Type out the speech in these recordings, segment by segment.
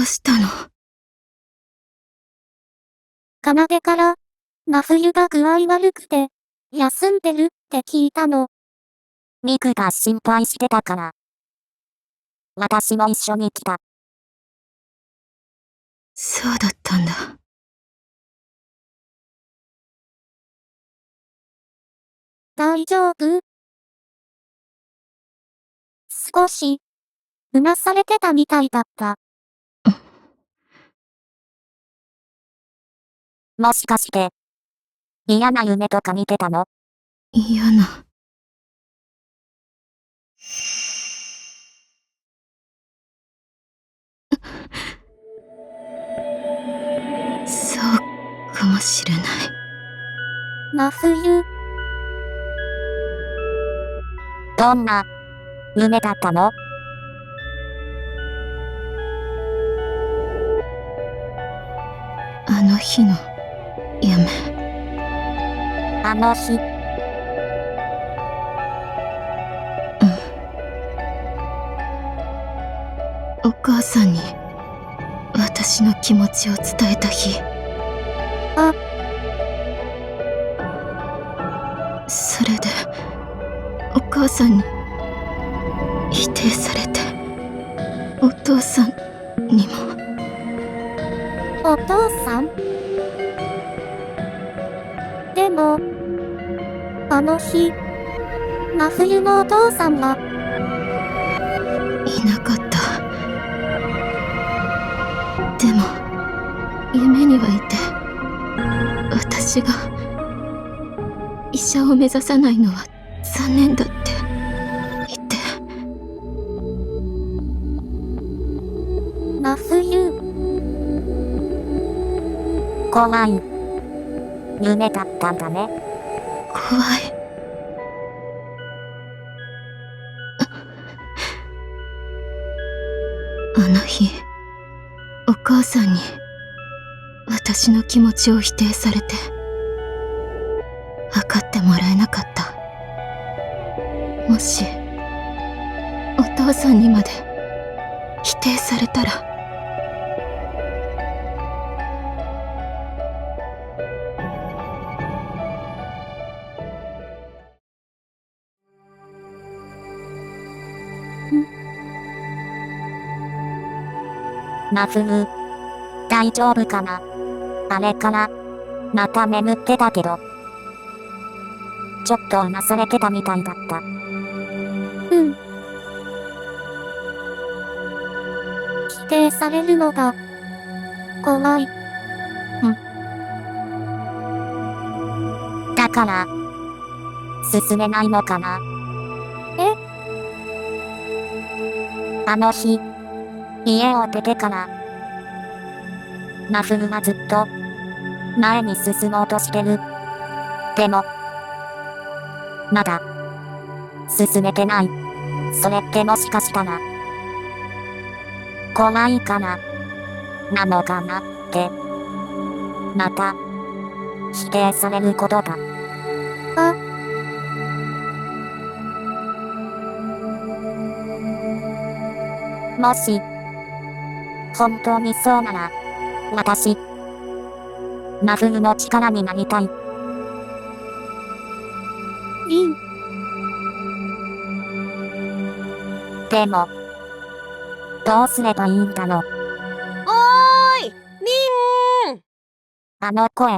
うしたの？奏から、真冬が具合悪くて、休んでるって聞いたの。ミクが心配してたから。私も一緒に来た。そうだったんだ。大丈夫？少し、うなされてたみたいだった。もしかして、嫌な夢とか見てたの？嫌な。そうかもしれない。真冬。どんな夢だったの？あの日の夢。あの日。お母さんに私の気持ちを伝えた日。それでお母さんに否定されて、お父さんにも。お父さん？でも、あの日、真冬のお父さんは、いなかった。でも夢にはいて、私が医者を目指さないのは残念だって言って。真冬。怖い夢だったんだね。怖い。あの日、お母さんに私の気持ちを否定されて、分かってもらえなかった。もしお父さんにまで否定されたら。真冬、大丈夫かな？あれから、また眠ってたけど。ちょっとうなされてたみたいだった。否定されるのが、怖い。だから、進めないのかな？あの日、家を出てから、真冬はずっと、前に進もうとしてる。でも、まだ、進めてない。それってもしかしたら、怖いから、なのかなって。また、否定されることだ。もし、本当にそうなら、私、真冬の力になりたい。リン。でも、どうすればいいんだろう。おーい、リン！あの声。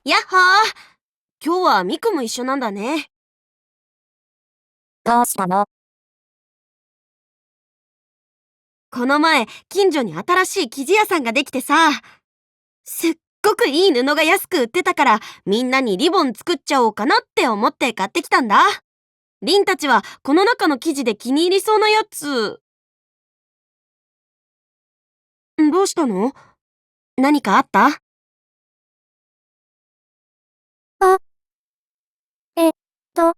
やっほー！今日はミクも一緒なんだね。どうしたの？この前、近所に新しい生地屋さんができてさ、すっごくいい布が安く売ってたから、みんなにリボン作っちゃおうかなって思って買ってきたんだ。リンたちはこの中の生地で気に入りそうなやつ。どうしたの？何かあった？えっと、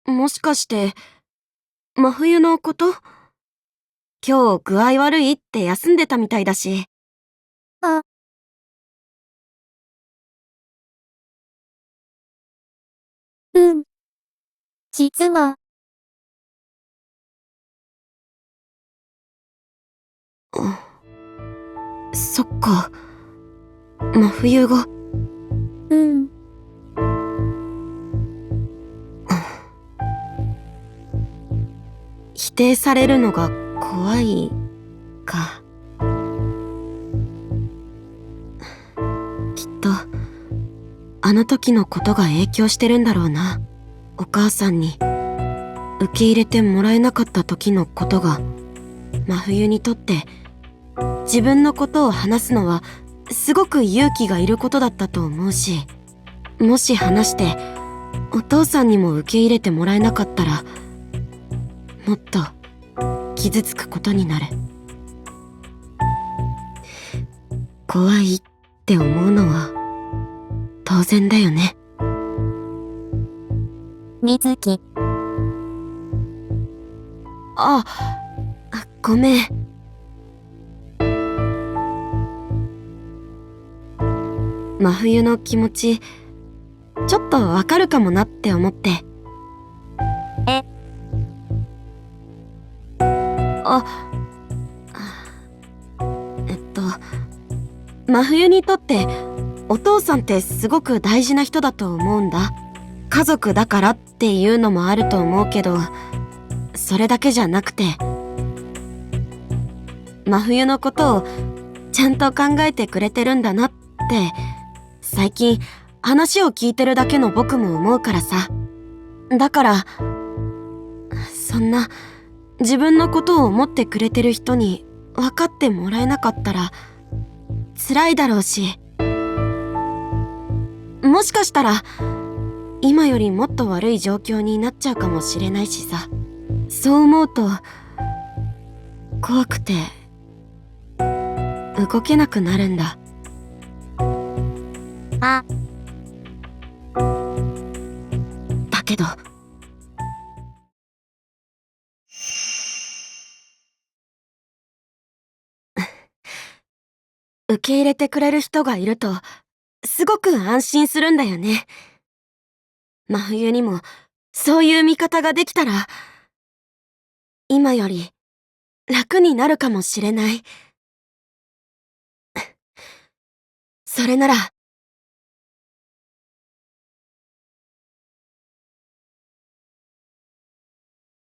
もしかして、真冬のこと？今日具合悪いって休んでたみたいだし。あ。実は、そっか。真冬が。否定されるのが怖いか。きっとあの時のことが影響してるんだろうな。お母さんに受け入れてもらえなかった時のことが、真冬にとって自分のことを話すのはすごく勇気がいることだったと思うし、もし話してお父さんにも受け入れてもらえなかったら、もっと傷つくことになる。怖いって思うのは当然だよね。水木。ごめん。真冬の気持ち、ちょっとわかるかもなって思って。真冬にとってお父さんってすごく大事な人だと思うんだ。家族だからっていうのもあると思うけど、それだけじゃなくて、真冬のことをちゃんと考えてくれてるんだなって、最近話を聞いてるだけの僕も思うからさ。だから、そんな自分のことを思ってくれてる人に分かってもらえなかったら辛いだろうし、もしかしたら今よりもっと悪い状況になっちゃうかもしれないしさ。そう思うと怖くて動けなくなるんだ。だけど受け入れてくれる人がいるとすごく安心するんだよね。真冬にもそういう見方ができたら、今より楽になるかもしれない。それなら